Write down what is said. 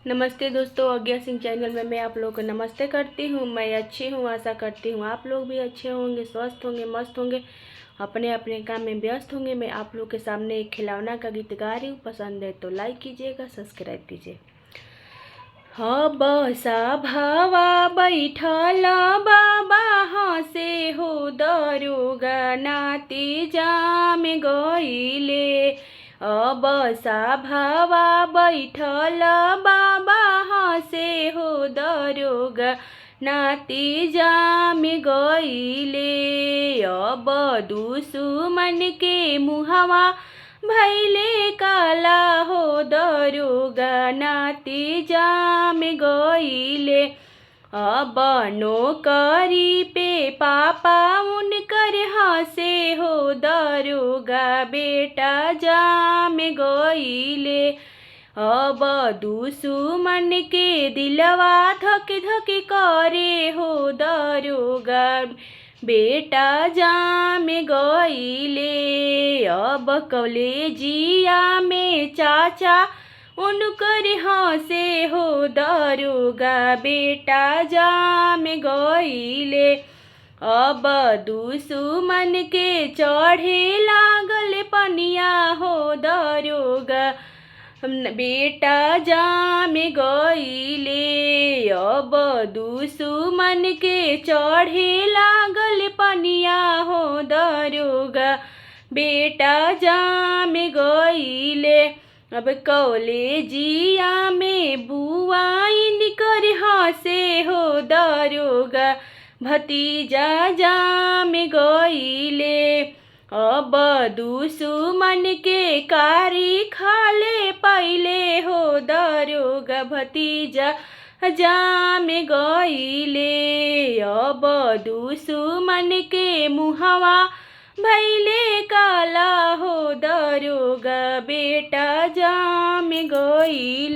नमस्ते दोस्तों, आज्ञा सिंह चैनल में मैं आप लोगों को नमस्ते करती हूँ। मैं अच्छी हूँ, आशा करती हूँ आप लोग भी अच्छे होंगे, स्वस्थ होंगे, मस्त होंगे, अपने अपने काम में व्यस्त होंगे। मैं आप लोग के सामने एक खिलौना का गीत गा रही हूँ। पसंद है तो लाइक कीजिएगा, सब्सक्राइब कीजिए। बसा भावा बैठल बाबा हसे हो दरोगा नाती जाम गईले। बसा भावा बैठल बाबा हसे हो दरोगा नाती जाम गईले। अब दुश्मन के मुहवा भैले काला हो दरोगा नाती जाम गईले। अब नौकरी पे पापा उनकर हंसे हो दरोगा बेटा जाम गईले। अब दुश्मन के दिलवा धक धक करे हो दरोगा बेटा जाम गईले। अब कॉलेजिया में चाचा उनकर हंसे हो दरोगा बेटा जाम गईले। अब दुश्मन के चढ़े लागल पनिया हो दरोगा बेटा जाम गईले। अब दुश्मन के चढ़े लागल पनिया हो दरोगा बेटा जाम गईले। अब कॉलेजिया में बुआइन कर हंसे हो दरोगा भतीजा जाम गईले। अब दुश्मन के कारी खाले पहले हो दरोगा भतीजा जाम गईले। अब दुश्मन के मुहवा भैले काला हो दरोगा बेटा जाम गईले।